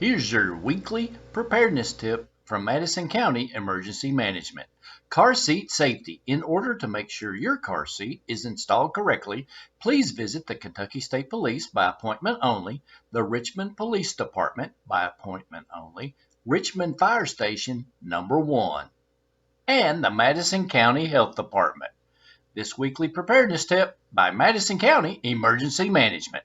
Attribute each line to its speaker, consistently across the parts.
Speaker 1: Here's your weekly preparedness tip from Madison County Emergency Management. Car seat safety. In order to make sure your car seat is installed correctly, please visit the Kentucky State Police by appointment only, the Richmond Police Department by appointment only, Richmond Fire Station number 1, and the Madison County Health Department. This weekly preparedness tip by Madison County Emergency Management.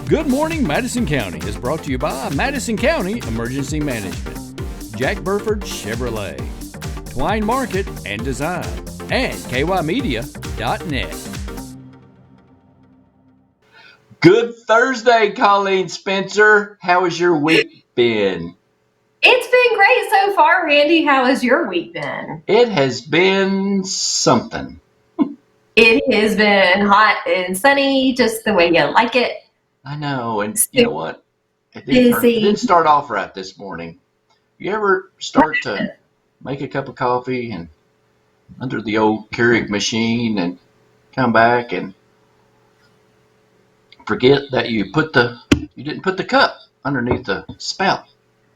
Speaker 1: Good Morning Madison County is brought to you by Madison County Emergency Management, Jack Burford Chevrolet, Twine Market and Design, and kymedia.net. Good Thursday, Colleen Spencer. How has your week been?
Speaker 2: It's been great so far, Randy. How has your week been?
Speaker 1: It has been something.
Speaker 2: It has been hot and sunny, just the way you like it.
Speaker 1: I know, and you know what? It didn't start off right this morning. You ever start to make a cup of coffee and under the old Keurig machine and come back and forget that you didn't put the cup underneath the spout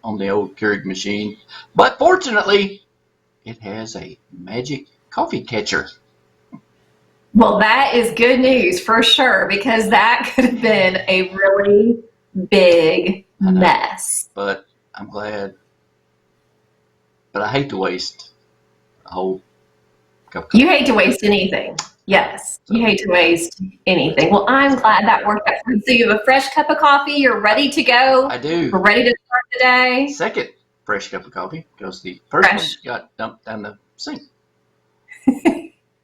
Speaker 1: on the old Keurig machine? But fortunately, it has a magic coffee catcher.
Speaker 2: Well, that is good news for sure, because that could have been a really big mess.
Speaker 1: But I'm glad. But I hate to waste a whole cup of coffee.
Speaker 2: You hate to waste anything. Yes, you hate to waste anything. Well, I'm glad that worked out. So you have a fresh cup of coffee. You're ready to go.
Speaker 1: I do.
Speaker 2: We're ready to start the day.
Speaker 1: Second fresh cup of coffee, because the first one got dumped down the sink.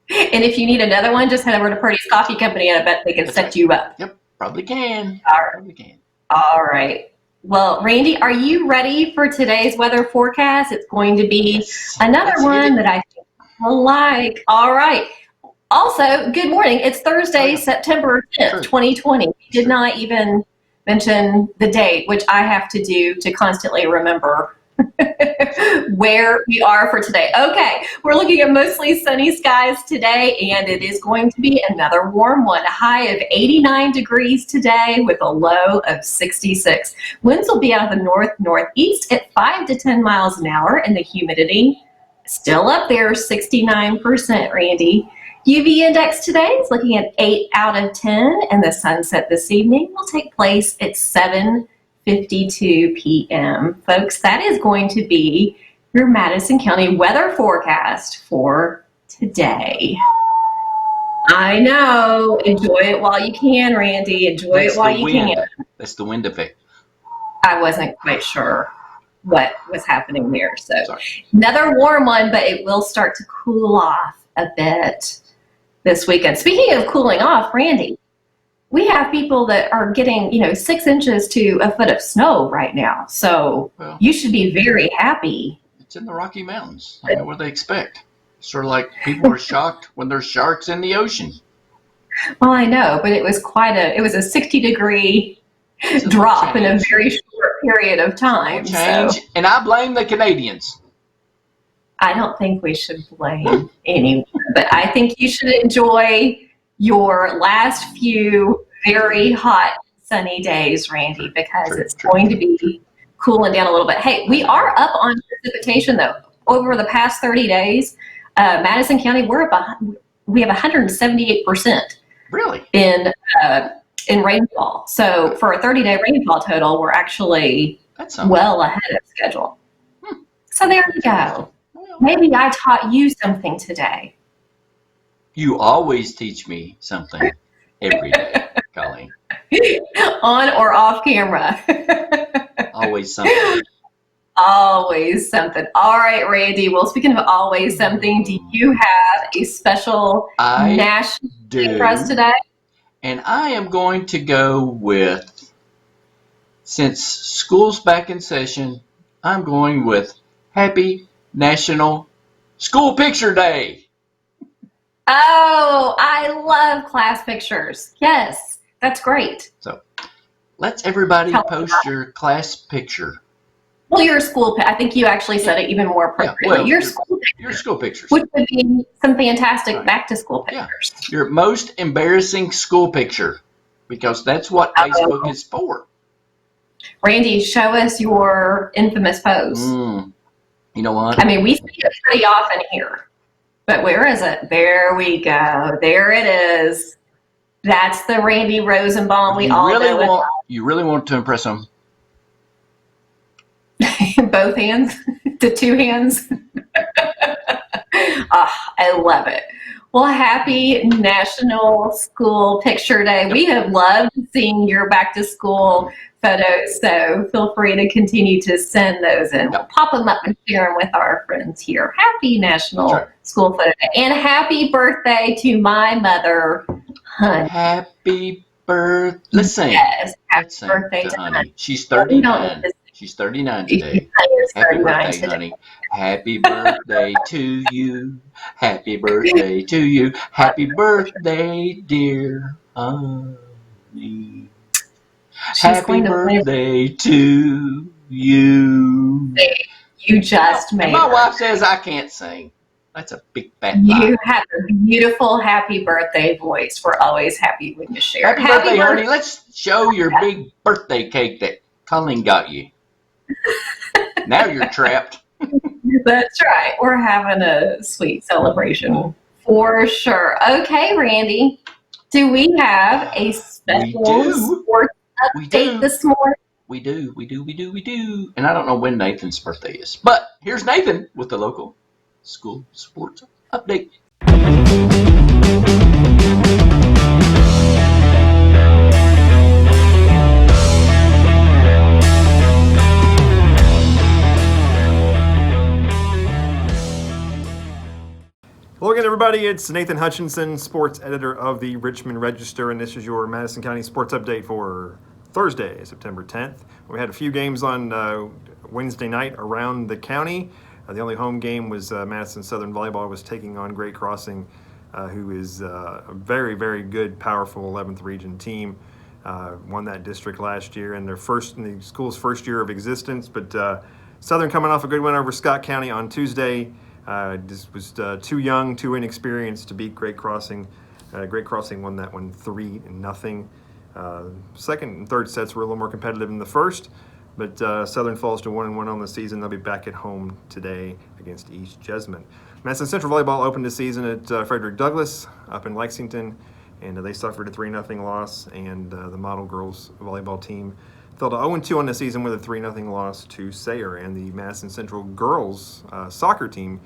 Speaker 2: And if you need another one, just head over to Purdy's Coffee Company, and I bet they can set you up.
Speaker 1: Yep, probably can.
Speaker 2: Probably can. All right. Well, Randy, are you ready for today's weather forecast? It's going to be another one that I think you'll like. All right. Also, good morning. It's Thursday, September 10th, 2020. We did not even mention the date, which I have to do to constantly remember where we are for today. Okay, we're looking at mostly sunny skies today, and it is going to be another warm one. A high of 89 degrees today with a low of 66. Winds will be out of the north-northeast at 5 to 10 miles an hour, and the humidity still up there, 69%, Randy. UV index today is looking at 8 out of 10, and the sunset this evening will take place at 7:52 p.m. Folks, that is going to be your Madison County weather forecast for today. I know. Enjoy it while you can, Randy. Enjoy it while you can.
Speaker 1: That's the wind effect.
Speaker 2: I wasn't quite sure what was happening there. So another warm one, but it will start to cool off a bit this weekend. Speaking of cooling off, Randy, we have people that are getting, 6 inches to a foot of snow right now. So you should be very happy.
Speaker 1: It's in the Rocky Mountains. I know what they expect. Sort of like people are shocked when there's sharks in the ocean.
Speaker 2: Well, I know, but it was a 60-degree drop in a very short period of time.
Speaker 1: So. And I blame the Canadians.
Speaker 2: I don't think we should blame anyone, but I think you should enjoy your last few very hot, sunny days, Randy, because it's going to be cooling down a little bit. Hey, we are up on precipitation, though. Over the past 30 days, Madison County, we have 178%
Speaker 1: Really?
Speaker 2: in rainfall. So for a 30-day rainfall total, we're actually
Speaker 1: That's something.
Speaker 2: well ahead of schedule. So there you go.
Speaker 1: Well,
Speaker 2: Maybe I taught you something today.
Speaker 1: you always teach me something every day, Colleen.
Speaker 2: On or off camera.
Speaker 1: Always something.
Speaker 2: Always something. All right, Randy. Well, speaking of always something, do you have a special national thing for us today?
Speaker 1: And I am going to go with, since school's back in session, I'm going with Happy National School Picture Day.
Speaker 2: Oh, I love class pictures. Yes, that's great.
Speaker 1: So let's everybody post your class picture.
Speaker 2: Well, your school, I think you actually said it even more appropriately.
Speaker 1: Yeah, well,
Speaker 2: your school pictures.
Speaker 1: Your school pictures.
Speaker 2: Which would be some fantastic back to school pictures.
Speaker 1: Yeah. Your most embarrassing school picture, because that's what Facebook is for.
Speaker 2: Randy, show us your infamous pose.
Speaker 1: You know what?
Speaker 2: I mean, we see it pretty often here. But where is it? There we go. There it is. That's the Randy Rosenbaum we all know.
Speaker 1: You really want to impress them?
Speaker 2: Both hands? The two hands? I love it. Well, happy National School Picture Day. We have loved seeing your back to school photos, so feel free to continue to send those in. We'll pop them up and share them with our friends here. Happy National School Photo Day. And happy birthday to my mother, Honey.
Speaker 1: Happy birthday. Let's sing.
Speaker 2: Yes, happy birthday to Honey.
Speaker 1: She's 39. She's 39 today. Happy birthday, honey. Happy birthday to you. Happy birthday to you. Happy birthday, dear honey. Happy birthday to you.
Speaker 2: You just made
Speaker 1: My wife says I can't sing. That's a big fat lie.
Speaker 2: You have a beautiful happy birthday voice. We're always happy when you share.
Speaker 1: Happy birthday, honey. Let's show your big birthday cake that Colleen got you. Now you're trapped.
Speaker 2: That's right. We're having a sweet celebration for sure. Okay, Randy. Do we have a special sports update this morning?
Speaker 1: We do. And I don't know when Nathan's birthday is. But here's Nathan with the local school sports update.
Speaker 3: Hello again, everybody. It's Nathan Hutchinson, sports editor of the Richmond Register, and this is your Madison County sports update for Thursday, September 10th. We had a few games on Wednesday night around the county. The only home game was Madison Southern Volleyball was taking on Great Crossing, who is a very, very good, powerful 11th region team. Won that district last year in the school's first year of existence. But Southern coming off a good win over Scott County on Tuesday. This was too young, too inexperienced to beat Great Crossing. Great Crossing won that one 3-0. Second and third sets were a little more competitive than the first, but Southern falls to 1-1 on the season. They'll be back at home today against East Jesmond. Madison Central Volleyball opened the season at Frederick Douglass up in Lexington, and they suffered a 3-0 loss, and the Model Girls volleyball team fell to 0-2 on the season with a 3-0 loss to Sayre. And the Madison Central girls soccer team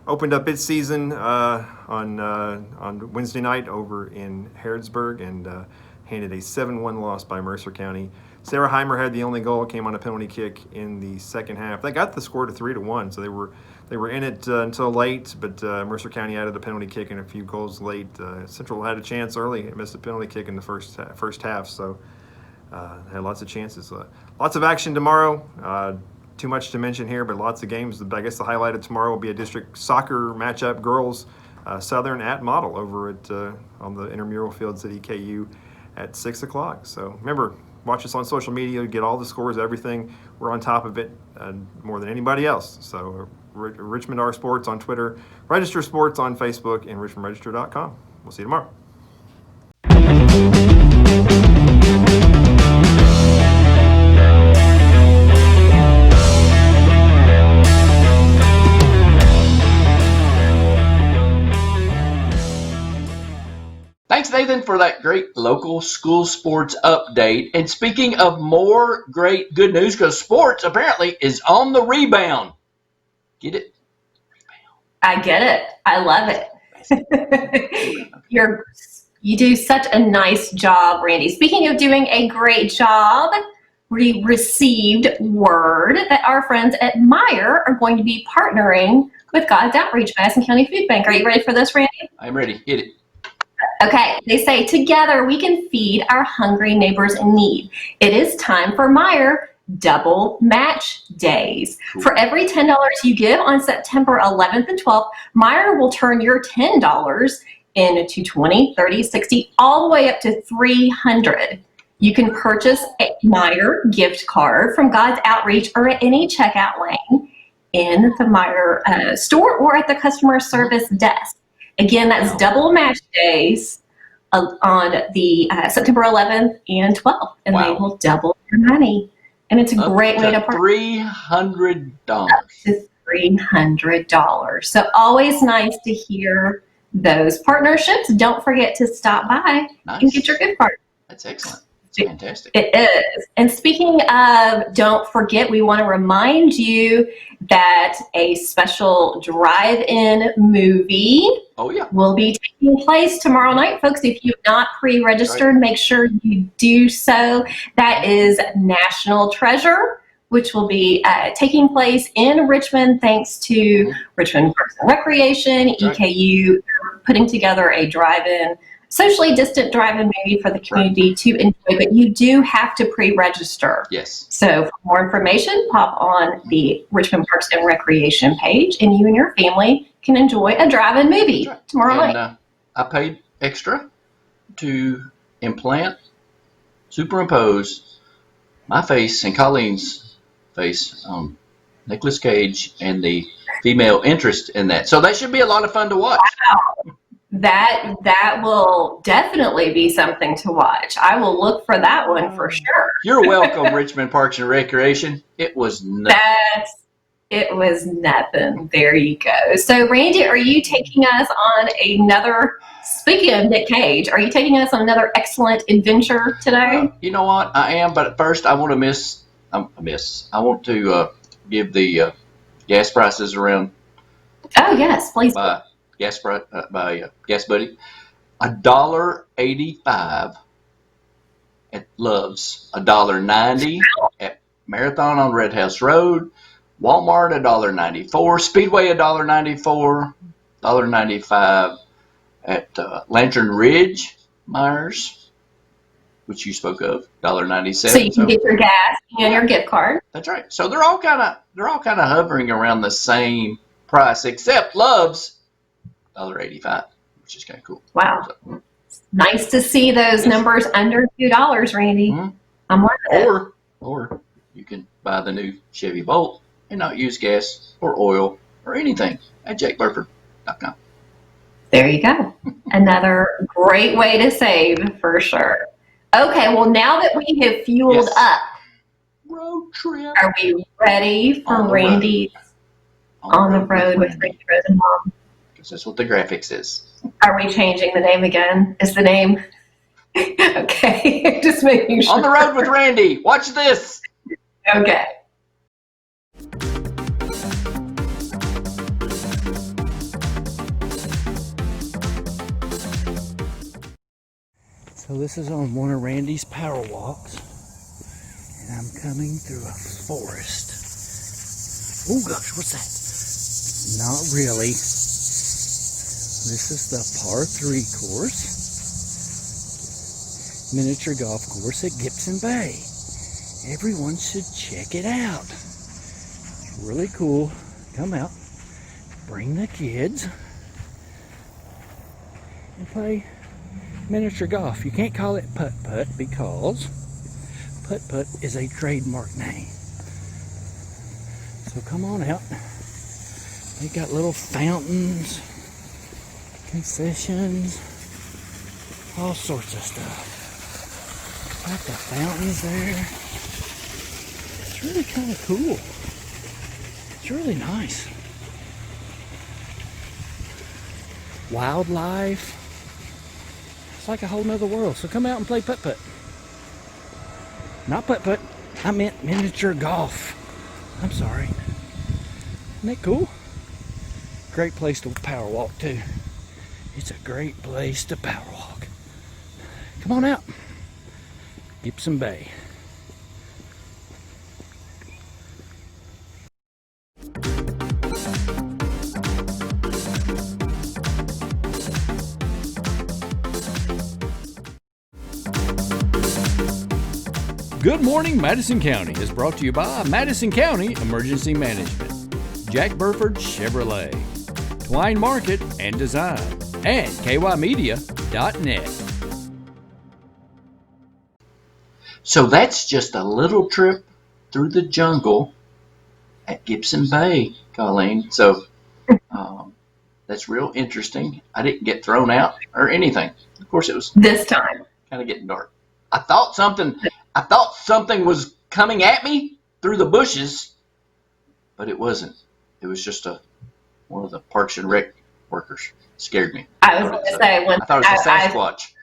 Speaker 3: opened up its season on Wednesday night over in Harrodsburg and handed a 7-1 loss by Mercer County. Sarah Heimer had the only goal, came on a penalty kick in the second half. They got the score to 3-1, so they were in it until late, but Mercer County added a penalty kick and a few goals late. Central had a chance early, missed a penalty kick in the first half, so had lots of chances. Lots of action tomorrow. Too much to mention here, but lots of games. I guess the highlight of tomorrow will be a district soccer matchup, girls Southern at Model over at on the intramural fields at EKU at 6 o'clock. So remember, watch us on social media, get all the scores, everything. We're on top of it more than anybody else. So Richmond R Sports on Twitter, Register Sports on Facebook, and richmondregister.com. We'll see you tomorrow.
Speaker 1: Thanks, Nathan, for that great local school sports update. And speaking of more great good news, because sports apparently is on the rebound. Get it?
Speaker 2: I get it. I love it. You do such a nice job, Randy. Speaking of doing a great job, we received word that our friends at Meyer are going to be partnering with God's Outreach Madison County Food Bank. Are you ready for this, Randy?
Speaker 1: I'm ready. Hit it.
Speaker 2: Okay, they say together we can feed our hungry neighbors in need. It is time for Meyer double match days.
Speaker 1: Cool.
Speaker 2: For every $10 you give on September 11th and 12th, Meyer will turn your $10 into 20, 30, 60, all the way up to 300. You can purchase a Meyer gift card from God's Outreach or at any checkout lane in the Meyer store or at the customer service desk. Again, that's double match days on the September 11th and 12th, and they will double your money. And it's a great way to partner.
Speaker 1: $300.
Speaker 2: Up to $300. So always nice to hear those partnerships. Don't forget to stop by and get your gift card.
Speaker 1: That's excellent. It's fantastic.
Speaker 2: It is. And speaking of, don't forget, we want to remind you that a special drive-in movie will be taking place tomorrow night. Folks, if you've not pre-registered, make sure you do so. That is National Treasure, which will be taking place in Richmond thanks to Richmond Parks and Recreation, EKU, putting together a drive-in socially distant drive-in movie for the community to enjoy, but you do have to pre-register.
Speaker 1: Yes.
Speaker 2: So for more information, pop on the Richmond Parks and Recreation page, and you and your family can enjoy a drive-in movie tomorrow night.
Speaker 1: I paid extra to superimpose my face and Colleen's face on Nicolas Cage and the female interest in that. So that should be a lot of fun to watch.
Speaker 2: Wow. That will definitely be something to watch. I will look for that one for sure.
Speaker 1: You're welcome, Richmond Parks and Recreation. It was nothing.
Speaker 2: It was nothing. There you go. So, Randy, are you taking us on another, speaking of Nick Cage, are you taking us on another excellent adventure today?
Speaker 1: You know what? I am, but first I want to give the gas prices around.
Speaker 2: Oh, yes, please.
Speaker 1: By Gas Buddy, $1.85 at Love's, $1.90 at Marathon on Red House Road, Walmart $1.94, Speedway $1.94, $1.95 at Lantern Ridge Myers, which you spoke of, $1.97.
Speaker 2: So you can get your gas and your gift card.
Speaker 1: That's right. So they're all kind of hovering around the same price, except Love's $1.85, which is kind of cool.
Speaker 2: Wow. So, nice to see those numbers under $2, Randy.
Speaker 1: Mm-hmm.
Speaker 2: I'm loving it.
Speaker 1: Or you can buy the new Chevy Bolt and not use gas or oil or anything at jakeburford.com.
Speaker 2: There you go. Another great way to save for sure. Okay, well, now that we have fueled up,
Speaker 1: road trip.
Speaker 2: Are we ready for Randy on the road with Randy Rosenbaum?
Speaker 1: That's what the graphics is.
Speaker 2: Are we changing the name again? Is the name? Okay, just making sure.
Speaker 1: On the road with Randy. Watch this.
Speaker 2: Okay.
Speaker 4: So this is on one of Randy's power walks, and I'm coming through a forest. Oh gosh, what's that? Not really. This is the par 3 course, miniature golf course at Gibson Bay. Everyone should check it out. Really cool. Come out, bring the kids, and play miniature golf. You can't call it putt-putt because putt-putt is a trademark name. So come on out. They got little fountains, concessions, all sorts of stuff. Got the fountains there. It's really kind of cool. It's really nice. Wildlife. It's like a whole nother world. So come out and play putt-putt. Not putt-putt. I meant miniature golf. I'm sorry. Isn't that cool? Great place to power walk too. It's a great place to power walk. Come on out. Gibson Bay. Good Morning Madison County is brought to you by Madison County Emergency Management, Jack Burford Chevrolet, Twine Market and Design, and kymedia.net.
Speaker 1: So that's just a little trip through the jungle at Gibson Bay, Colleen. So that's real interesting. I didn't get thrown out or anything. Of course, it was
Speaker 2: This time.
Speaker 1: kind of getting dark. I thought something was coming at me through the bushes, but it wasn't. It was just one of the Parks and Rec workers. Scared me.
Speaker 2: I was going to say, when
Speaker 1: I thought it was a Sasquatch.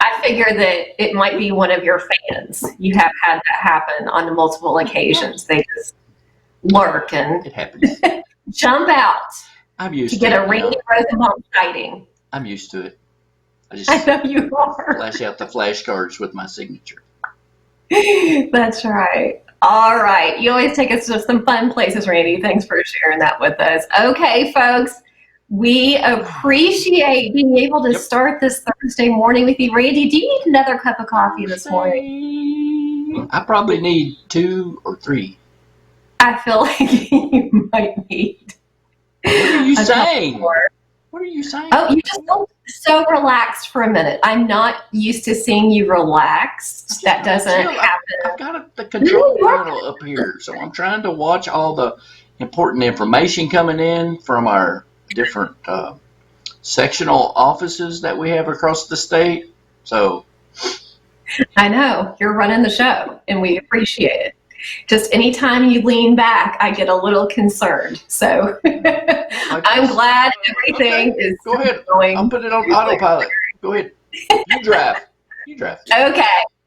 Speaker 2: I figure that it might be one of your fans. You have had that happen on multiple occasions. They just lurk and
Speaker 1: It happens.
Speaker 2: jump out
Speaker 1: I'm used
Speaker 2: to
Speaker 1: to
Speaker 2: get
Speaker 1: it.
Speaker 2: a Randy Rosenbaum sighting.
Speaker 1: I'm used to it. I
Speaker 2: I
Speaker 1: just
Speaker 2: know you are.
Speaker 1: flash out the flashcards with my signature.
Speaker 2: That's right. All right. You always take us to some fun places, Randy. Thanks for sharing that with us. Okay, folks. We appreciate being able to start this Thursday morning with you. Randy, do you need another cup of coffee this morning?
Speaker 1: I probably need 2 or 3.
Speaker 2: I feel like you might need.
Speaker 1: What are you
Speaker 2: a couple
Speaker 1: saying?
Speaker 2: more.
Speaker 1: What are you saying?
Speaker 2: Oh, you just looked so relaxed for a minute. I'm not used to seeing you relaxed. That doesn't happen.
Speaker 1: I've got the control panel up here, so I'm trying to watch all the important information coming in from our different sectional offices that we have across the state. So
Speaker 2: I know you're running the show, and we appreciate it. Just anytime you lean back, I get a little concerned. So I'm glad everything is
Speaker 1: go ahead.
Speaker 2: going.
Speaker 1: I'll put it on autopilot. Go ahead. You drive. You drive.
Speaker 2: Okay,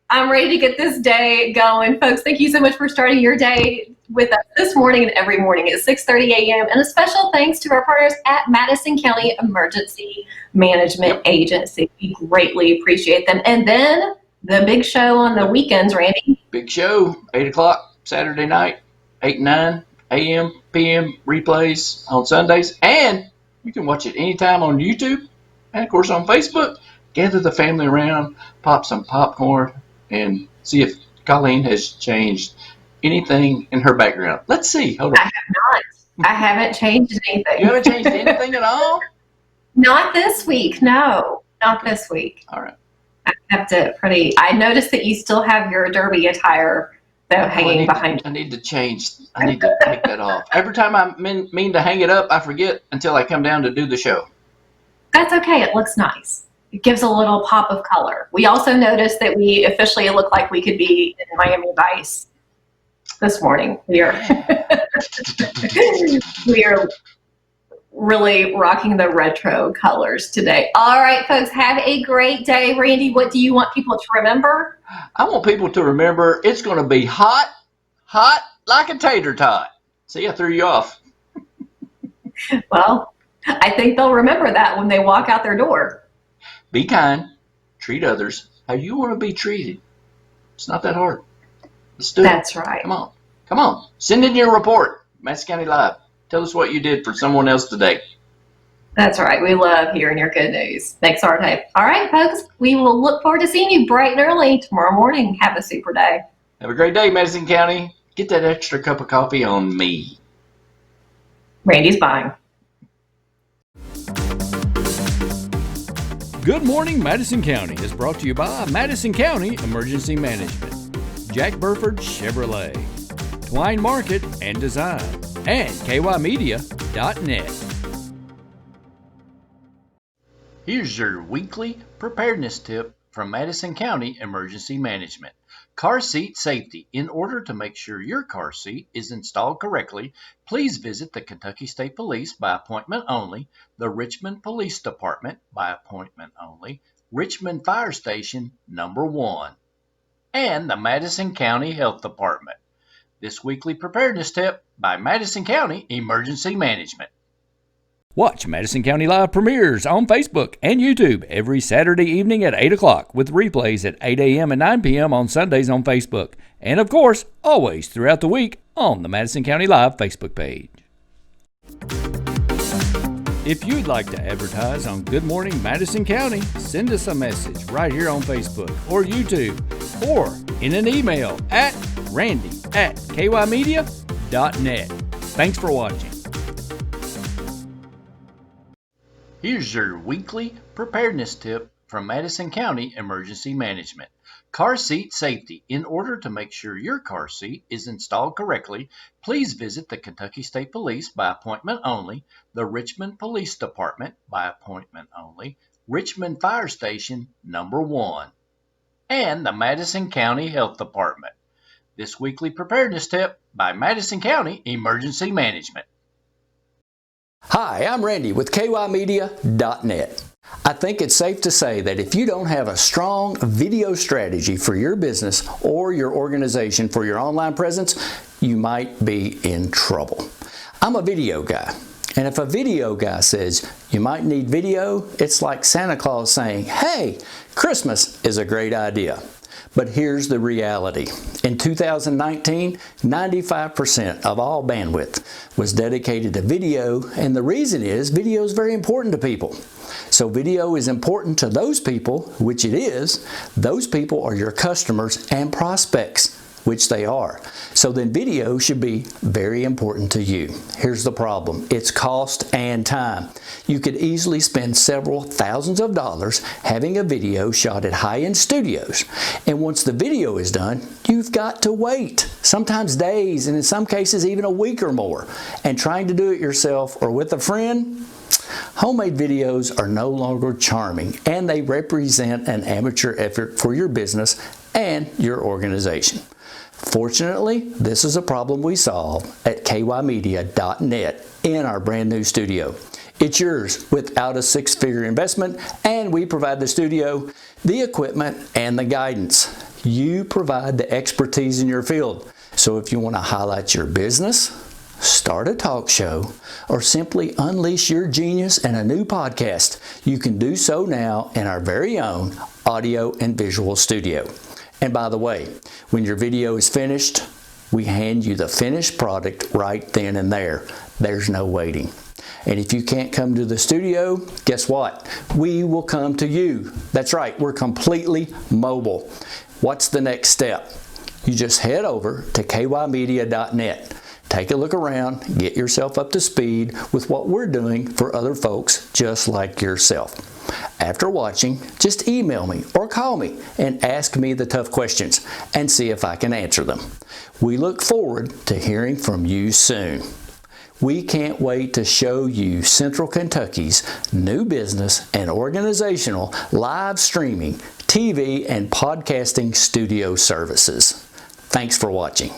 Speaker 2: I'm ready to get this day going. Folks, thank you so much for starting your day with us this morning and every morning at 6:30 a.m. And a special thanks to our partners at Madison County Emergency Management Agency. We greatly appreciate them. And then the big show on the weekends, Randy.
Speaker 1: Big show, 8 o'clock Saturday night, 8 and 9 a.m., p.m. replays on Sundays. And you can watch it anytime on YouTube and, of course, on Facebook. Gather the family around, pop some popcorn, and see if Colleen has changed anything in her background. Let's see. Hold on.
Speaker 2: I have not. I haven't changed anything.
Speaker 1: You haven't changed anything at all?
Speaker 2: Not this week. No, not this week.
Speaker 1: All right.
Speaker 2: I kept it pretty. I noticed that you still have your derby attire though hanging behind
Speaker 1: I need to change. I need to take that off. Every time I mean to hang it up, I forget until I come down to do the show.
Speaker 2: That's okay. It looks nice. It gives a little pop of color. We also noticed that we officially look like we could be in Miami Vice this morning. We are really rocking the retro colors today. All right, folks, have a great day. Randy, what do you want people to remember?
Speaker 1: I want people to remember it's going to be hot like a tater tot. See, I threw you off.
Speaker 2: Well, I think they'll remember that when they walk out their door.
Speaker 1: Be kind. Treat others how you want to be treated. It's not that hard. Let's do it.
Speaker 2: That's right.
Speaker 1: Come on. Come on. Send in your report. Madison County Live. Tell us what you did for someone else today.
Speaker 2: That's right. We love hearing your good news. Makes our day. All right, folks. We will look forward to seeing you bright and early tomorrow morning. Have a super day.
Speaker 1: Have a great day, Madison County. Get that extra cup of coffee on me.
Speaker 2: Randy's buying.
Speaker 4: Good Morning Madison County is brought to you by Madison County Emergency Management, Jack Burford Chevrolet, Twine Market and Design, and kymedia.net.
Speaker 1: Here's your weekly preparedness tip from Madison County Emergency Management. Car seat safety. In order to make sure your car seat is installed correctly, please visit the Kentucky State Police by appointment only, the Richmond Police Department by appointment only, Richmond Fire Station number 1, and the Madison County Health Department. This weekly preparedness tip by Madison County Emergency Management.
Speaker 5: Watch Madison County Live premieres on Facebook and YouTube every Saturday evening at 8 o'clock with replays at 8 a.m. and 9 p.m. on Sundays on Facebook. And of course, always throughout the week on the Madison County Live Facebook page. If you'd like to advertise on Good Morning Madison County, send us a message right here on Facebook or YouTube or in an email at randy@kymedia.net. Thanks for watching.
Speaker 1: Here's your weekly preparedness tip from Madison County Emergency Management. Car seat safety. In order to make sure your car seat is installed correctly, please visit the Kentucky State Police by appointment only, the Richmond Police Department by appointment only, Richmond Fire Station number 1, and the Madison County Health Department. This weekly preparedness tip by Madison County Emergency Management.
Speaker 5: Hi, I'm Randy with kymedia.net. I think it's safe to say that if you don't have a strong video strategy for your business or your organization for your online presence, you might be in trouble. I'm a video guy, and if a video guy says you might need video, it's like Santa Claus saying, hey, Christmas is a great idea. But here's the reality. In 2019, 95% of all bandwidth was dedicated to video, and the reason is video is very important to people. So video is important to those people, which it is. Those people are your customers and prospects, which they are. So then video should be very important to you. Here's the problem. It's cost and time. You could easily spend several thousands of dollars having a video shot at high-end studios. And once the video is done, you've got to wait, sometimes days, and in some cases even a week or more. And trying to do it yourself or with a friend, homemade videos are no longer charming, and they represent an amateur effort for your business and your organization. Fortunately, this is a problem we solve at kymedia.net in our brand new studio. It's yours without a six-figure investment, and we provide the studio, the equipment, and the guidance. You provide the expertise in your field. So if you want to highlight your business, start a talk show, or simply unleash your genius in a new podcast, you can do so now in our very own audio and visual studio. And by the way, when your video is finished, we hand you the finished product right then and there. There's no waiting. And if you can't come to the studio, guess what? We will come to you. That's right, we're completely mobile. What's the next step? You just head over to kymedia.net. Take a look around, get yourself up to speed with what we're doing for other folks just like yourself. After watching, just email me or call me and ask me the tough questions and see if I can answer them. We look forward to hearing from you soon. We can't wait to show you Central Kentucky's new business and organizational live streaming, TV, and podcasting studio services. Thanks for watching.